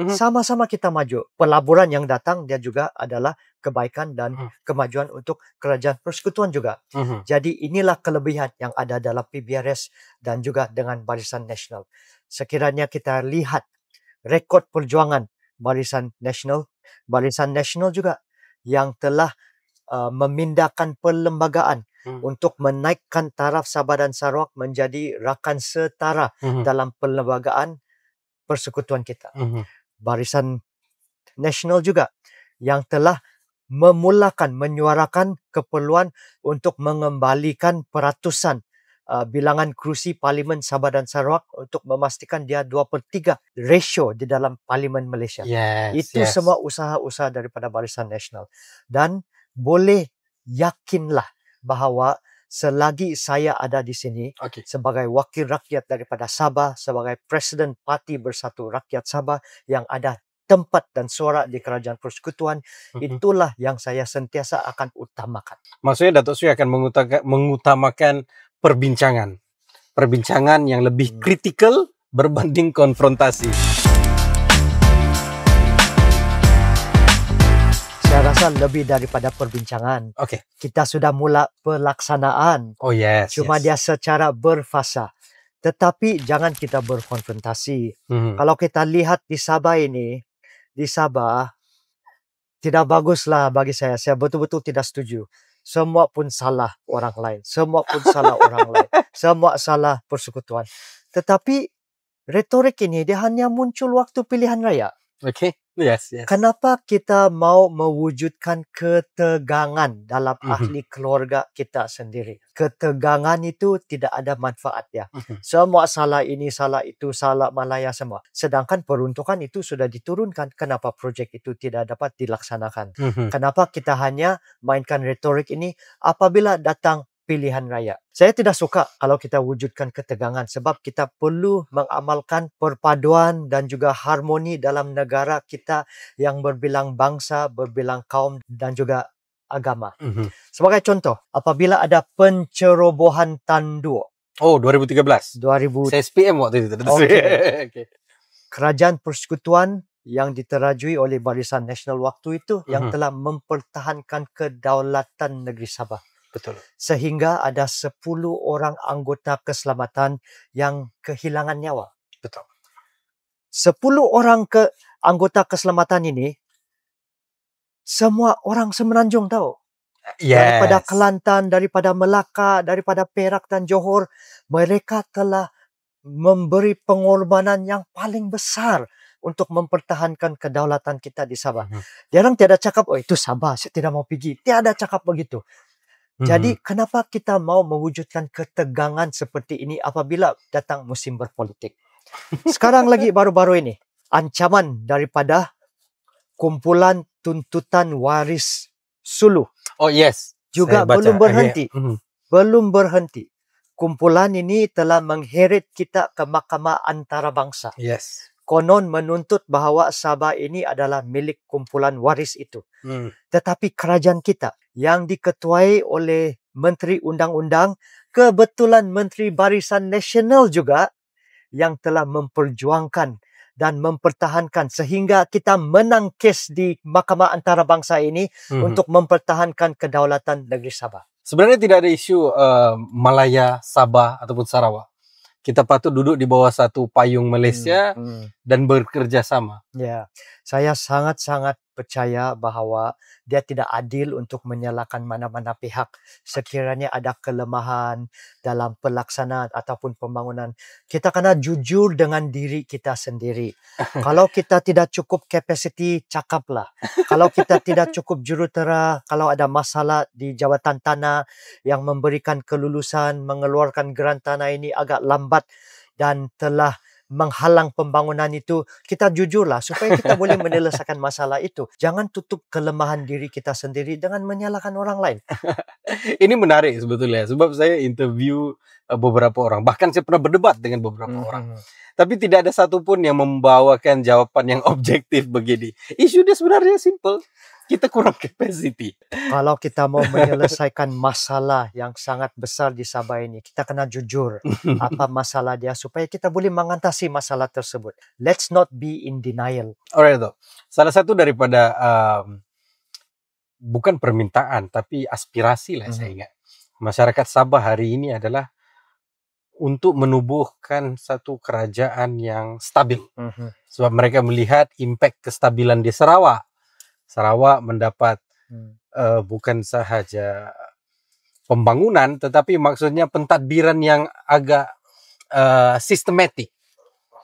Speaker 2: Sama-sama kita maju. Pelaburan yang datang dia juga adalah kebaikan dan kemajuan untuk kerajaan persekutuan juga. Jadi inilah kelebihan yang ada dalam PBRS dan juga dengan Barisan Nasional. Sekiranya kita lihat rekod perjuangan Barisan Nasional juga yang telah memindahkan perlembagaan untuk menaikkan taraf Sabah dan Sarawak menjadi rakan setara dalam perlembagaan persekutuan kita. Barisan Nasional juga yang telah menyuarakan keperluan untuk mengembalikan peratusan bilangan kerusi Parlimen Sabah dan Sarawak untuk memastikan dia 2/3 ratio di dalam Parlimen Malaysia. Itu semua usaha-usaha daripada Barisan Nasional. Dan boleh yakinlah bahawa selagi saya ada di sini sebagai wakil rakyat daripada Sabah, sebagai Presiden Parti Bersatu Rakyat Sabah yang ada tempat dan suara di Kerajaan Persekutuan, itulah yang saya sentiasa akan utamakan.
Speaker 1: Maksudnya Datuk Sri akan mengutamakan perbincangan yang lebih kritikal berbanding konfrontasi.
Speaker 2: Saya rasa lebih daripada perbincangan. Kita sudah mula pelaksanaan. Cuma dia secara berfasa. Tetapi jangan kita berkonfrontasi. Kalau kita lihat di Sabah ini, di Sabah tidak baguslah bagi saya. Saya betul-betul tidak setuju. Semua pun salah orang lain. Semua pun salah orang lain. Semua salah persekutuan. Tetapi retorik ini dia hanya muncul waktu pilihan raya. Kenapa kita mau mewujudkan ketegangan dalam ahli keluarga kita sendiri? Ketegangan itu tidak ada manfaatnya. Semua salah ini, salah itu, salah Malaya semua. Sedangkan peruntukan itu sudah diturunkan. Kenapa projek itu tidak dapat dilaksanakan? Kenapa kita hanya mainkan retorik ini apabila datang pilihan raya? Saya tidak suka kalau kita wujudkan ketegangan sebab kita perlu mengamalkan perpaduan dan juga harmoni dalam negara kita yang berbilang bangsa, berbilang kaum dan juga agama. Sebagai contoh, apabila ada pencerobohan tandu.
Speaker 1: 2013. Saya SPM waktu itu.
Speaker 2: Kerajaan Persekutuan yang diterajui oleh Barisan Nasional waktu itu yang telah mempertahankan kedaulatan negeri Sabah.
Speaker 1: Betul.
Speaker 2: Sehingga ada 10 orang anggota keselamatan yang kehilangan nyawa.
Speaker 1: Betul.
Speaker 2: 10 orang anggota keselamatan ini semua orang Semenanjung tahu. Daripada Kelantan, daripada Melaka, daripada Perak dan Johor, mereka telah memberi pengorbanan yang paling besar untuk mempertahankan kedaulatan kita di Sabah. Dia orang tiada cakap, oh itu Sabah, saya tidak mau pergi. Tiada cakap begitu. Jadi kenapa kita mau mewujudkan ketegangan seperti ini apabila datang musim berpolitik? Sekarang lagi baru-baru ini, ancaman daripada kumpulan tuntutan waris Sulu. Juga belum berhenti. Belum berhenti. Kumpulan ini telah mengheret kita ke Mahkamah Antarabangsa. Konon menuntut bahawa Sabah ini adalah milik kumpulan waris itu. Tetapi kerajaan kita yang diketuai oleh Menteri Undang-Undang, kebetulan Menteri Barisan Nasional juga yang telah memperjuangkan dan mempertahankan sehingga kita menang kes di Mahkamah Antarabangsa ini untuk mempertahankan kedaulatan negeri Sabah.
Speaker 1: Sebenarnya tidak ada isu Malaya, Sabah ataupun Sarawak. Kita patut duduk di bawah satu payung Malaysia dan bekerja sama.
Speaker 2: Saya sangat-sangat percaya bahawa dia tidak adil untuk menyalahkan mana-mana pihak. Sekiranya ada kelemahan dalam pelaksanaan ataupun pembangunan, kita kena jujur dengan diri kita sendiri. Kalau kita tidak cukup kapasiti, cakaplah. Kalau kita tidak cukup jurutera, kalau ada masalah di jawatan tanah yang memberikan kelulusan, mengeluarkan geran tanah ini agak lambat dan telah menghalang pembangunan itu, kita jujurlah supaya kita boleh menyelesaikan masalah itu. Jangan tutup kelemahan diri kita sendiri dengan menyalahkan orang lain.
Speaker 1: Ini menarik sebetulnya, sebab saya interview beberapa orang, bahkan saya pernah berdebat dengan beberapa orang. Tapi tidak ada satupun yang membawakan jawaban yang objektif begini. Isu dia sebenarnya simple. Kita kurang capacity.
Speaker 2: Kalau kita mau menyelesaikan masalah yang sangat besar di Sabah ini, kita kena jujur apa masalah dia supaya kita boleh mengatasi masalah tersebut. Let's not be in denial.
Speaker 1: Alright, Dok. Salah satu daripada bukan permintaan tapi aspirasi lah saya ingat. Masyarakat Sabah hari ini adalah untuk menubuhkan satu kerajaan yang stabil. Sebab mereka melihat impact kestabilan di Sarawak. Sarawak mendapat bukan sahaja pembangunan, tetapi maksudnya pentadbiran yang agak sistematik.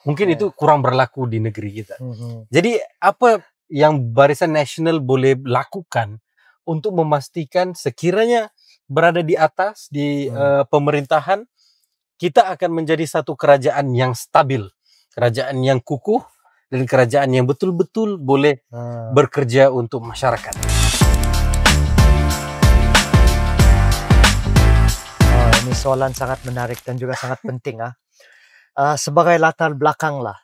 Speaker 1: Mungkin itu kurang berlaku di negeri kita. Jadi apa yang Barisan Nasional boleh lakukan untuk memastikan sekiranya berada di atas di pemerintahan, kita akan menjadi satu kerajaan yang stabil, kerajaan yang kukuh, dan kerajaan yang betul-betul boleh bekerja untuk masyarakat.
Speaker 2: Ini soalan sangat menarik dan juga sangat penting. Sebagai latar belakang lah,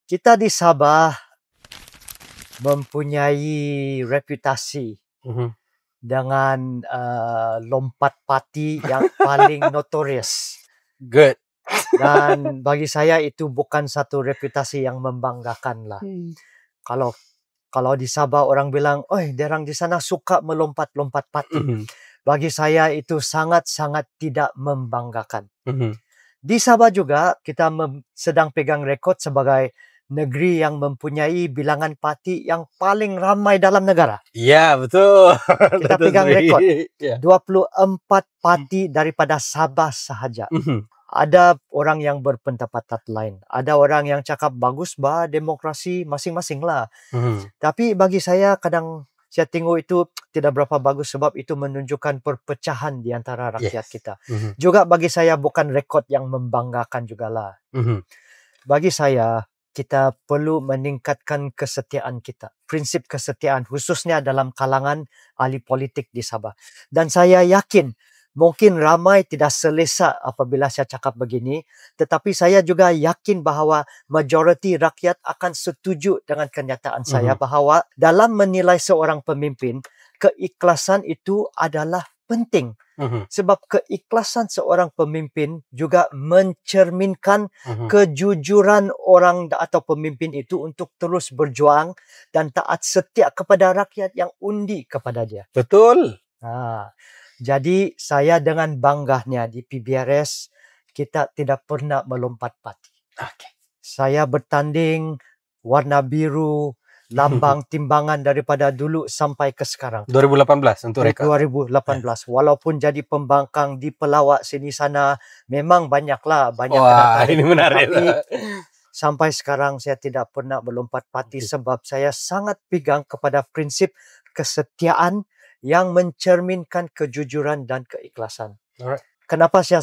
Speaker 2: kita di Sabah mempunyai reputasi dengan lompat parti yang paling notorious.
Speaker 1: Good.
Speaker 2: Dan bagi saya itu bukan satu reputasi yang membanggakan lah. Kalau di Sabah orang bilang, derang di sana suka melompat-lompat parti. Bagi saya itu sangat-sangat tidak membanggakan. Di Sabah juga kita sedang pegang rekod sebagai negeri yang mempunyai bilangan parti yang paling ramai dalam negara.
Speaker 1: Ya, betul.
Speaker 2: Kita pegang rekod 24 parti daripada Sabah sahaja. Ada orang yang berpendapat lain. Ada orang yang cakap bagus demokrasi masing-masing lah. Tapi bagi saya kadang saya tengok itu tidak berapa bagus sebab itu menunjukkan perpecahan di antara rakyat kita. Juga bagi saya bukan rekod yang membanggakan jugalah. Bagi saya kita perlu meningkatkan kesetiaan kita. Prinsip kesetiaan khususnya dalam kalangan ahli politik di Sabah. Dan saya yakin mungkin ramai tidak selesa apabila saya cakap begini, tetapi saya juga yakin bahawa majoriti rakyat akan setuju dengan kenyataan saya bahawa dalam menilai seorang pemimpin, keikhlasan itu adalah penting. Sebab keikhlasan seorang pemimpin juga mencerminkan kejujuran orang atau pemimpin itu untuk terus berjuang dan taat setia kepada rakyat yang undi kepada dia.
Speaker 1: Betul.
Speaker 2: Jadi saya dengan bangganya di PBRS kita tidak pernah melompat parti. Saya bertanding warna biru, lambang timbangan daripada dulu sampai ke sekarang.
Speaker 1: 2018 untuk rekod.
Speaker 2: 2018. Walaupun jadi pembangkang di pelawak sini sana, memang banyaklah.
Speaker 1: Wah, ini menarik.
Speaker 2: Tapi sampai sekarang saya tidak pernah melompat parti sebab saya sangat pegang kepada prinsip kesetiaan yang mencerminkan kejujuran dan keikhlasan. Kenapa saya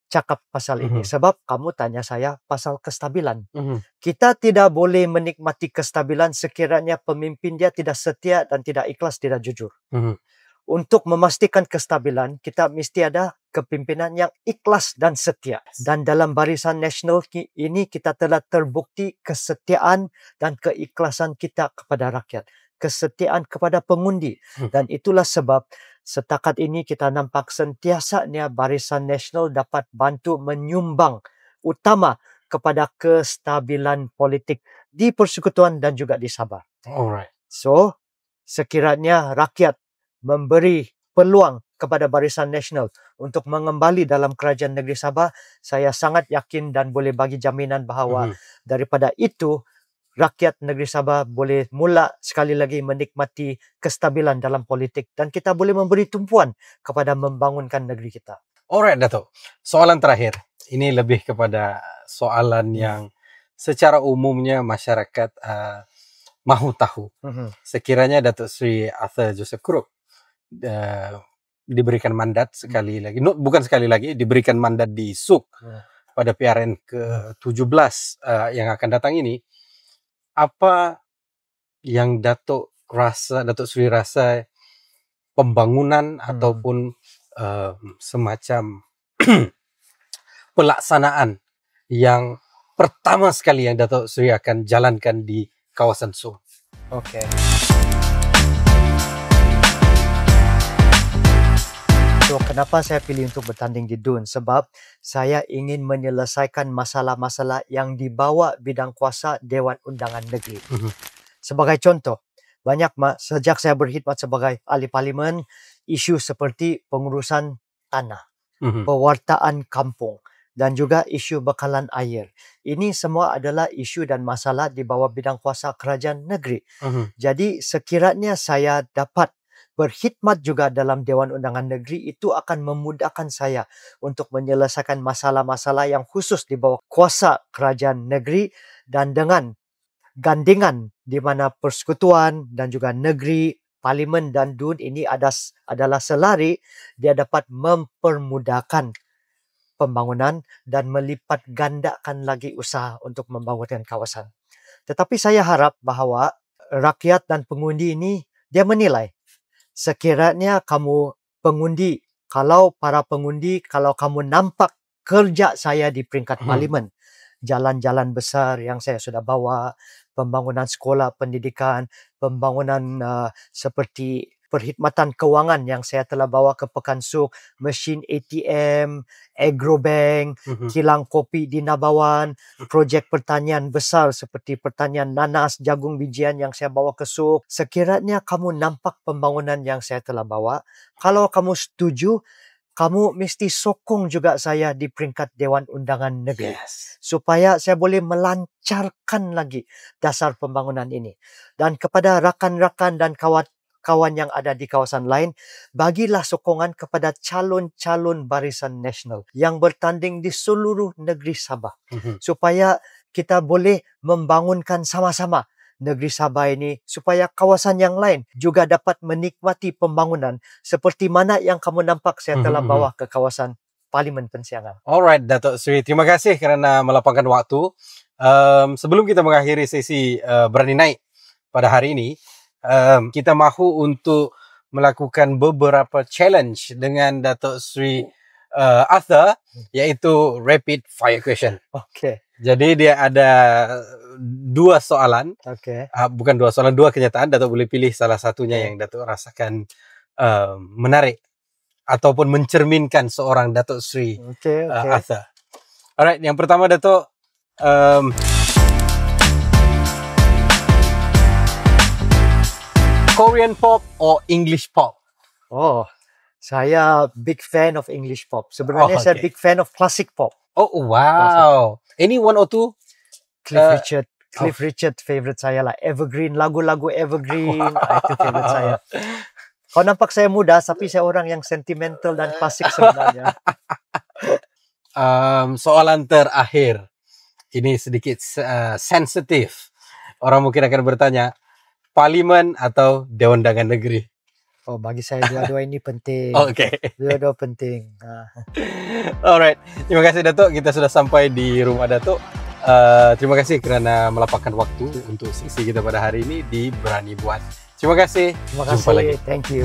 Speaker 2: cakap pasal ini? Sebab kamu tanya saya pasal kestabilan. Kita tidak boleh menikmati kestabilan sekiranya pemimpin dia tidak setia dan tidak ikhlas, tidak jujur. Untuk memastikan kestabilan, kita mesti ada kepimpinan yang ikhlas dan setia. Dan dalam Barisan Nasional ini kita telah terbukti kesetiaan dan keikhlasan kita kepada rakyat. Kesetiaan kepada pengundi. Dan itulah sebab setakat ini kita nampak sentiasanya Barisan Nasional dapat bantu menyumbang utama kepada kestabilan politik di Persekutuan dan juga di Sabah. So, sekiranya rakyat memberi peluang kepada Barisan Nasional untuk mengembali dalam kerajaan negeri Sabah, saya sangat yakin dan boleh bagi jaminan bahawa daripada itu rakyat negeri Sabah boleh mula sekali lagi menikmati kestabilan dalam politik dan kita boleh memberi tumpuan kepada membangunkan negeri kita.
Speaker 1: Alright, Dato'. Soalan terakhir. Ini lebih kepada soalan yang secara umumnya masyarakat mahu tahu. Sekiranya Datuk Seri Arthur Joseph Krook diberikan mandat sekali lagi, bukan sekali lagi, diberikan mandat di SUK pada PRN ke-17 yang akan datang ini, apa yang Datuk Seri rasa pembangunan ataupun semacam pelaksanaan yang pertama sekali yang Datuk Seri akan jalankan di kawasan SUK?
Speaker 2: So, kenapa saya pilih untuk bertanding di DUN? Sebab saya ingin menyelesaikan masalah-masalah yang dibawa bidang kuasa Dewan Undangan Negeri. Sebagai contoh, sejak saya berkhidmat sebagai ahli parlimen, isu seperti pengurusan tanah, pewartaan kampung, dan juga isu bekalan air. Ini semua adalah isu dan masalah di bawah bidang kuasa kerajaan negeri. Jadi sekiranya saya dapat berkhidmat juga dalam Dewan Undangan Negeri, itu akan memudahkan saya untuk menyelesaikan masalah-masalah yang khusus di bawah kuasa kerajaan negeri, dan dengan gandingan di mana persekutuan dan juga negeri, parlimen dan DUN ini adalah selari, dia dapat mempermudahkan pembangunan dan melipat gandakan lagi usaha untuk membangunkan kawasan. Tetapi saya harap bahawa rakyat dan pengundi ini dia menilai. Sekiranya kamu pengundi, kalau kamu nampak kerja saya di peringkat parlimen, jalan-jalan besar yang saya sudah bawa, pembangunan sekolah pendidikan, pembangunan seperti perkhidmatan kewangan yang saya telah bawa ke Pekan Suk, mesin ATM, agrobank, kilang kopi di Nabawan, projek pertanian besar seperti pertanian nanas, jagung bijian yang saya bawa ke Suk. Sekiranya kamu nampak pembangunan yang saya telah bawa, kalau kamu setuju, kamu mesti sokong juga saya di peringkat Dewan Undangan Negeri. Supaya saya boleh melancarkan lagi dasar pembangunan ini. Dan kepada rakan-rakan dan kawan yang ada di kawasan lain, bagilah sokongan kepada calon-calon Barisan Nasional yang bertanding di seluruh negeri Sabah. Supaya kita boleh membangunkan sama-sama negeri Sabah ini, supaya kawasan yang lain juga dapat menikmati pembangunan seperti mana yang kamu nampak saya telah bawa ke kawasan Parlimen Pensiangan.
Speaker 1: Alright, Datuk Sri. Terima kasih kerana melapangkan waktu. Sebelum kita mengakhiri sesi Berani Naik pada hari ini, kita mahu untuk melakukan beberapa challenge dengan Datuk Sri Arthur, iaitu rapid fire question.
Speaker 2: Okay.
Speaker 1: Jadi dia ada dua soalan.
Speaker 2: Okay.
Speaker 1: Bukan dua soalan, dua kenyataan. Datuk boleh pilih salah satunya yang Datuk rasakan menarik ataupun mencerminkan seorang Datuk Sri Arthur. Alright, yang pertama Datuk, Korean pop or English pop?
Speaker 2: Oh, saya big fan of English pop. Sebenarnya saya big fan of classic pop.
Speaker 1: Oh wow. Any one or two?
Speaker 2: Cliff Richard favorite saya lah. Evergreen, lagu-lagu evergreen. Itu favorite saya. Kau nampak saya muda, tapi saya orang yang sentimental dan klasik sebenarnya.
Speaker 1: Soalan terakhir. Ini sedikit sensitif. Orang mungkin akan bertanya, Parlimen atau Dewan Undangan Negeri?
Speaker 2: Oh, bagi saya dua-dua ini penting. Dua-dua penting.
Speaker 1: Alright. Terima kasih Datuk. Kita sudah sampai di rumah Datuk. Terima kasih kerana melapangkan waktu untuk sesi kita pada hari ini di Berani Buat. Terima kasih.
Speaker 2: Terima kasih. Thank you.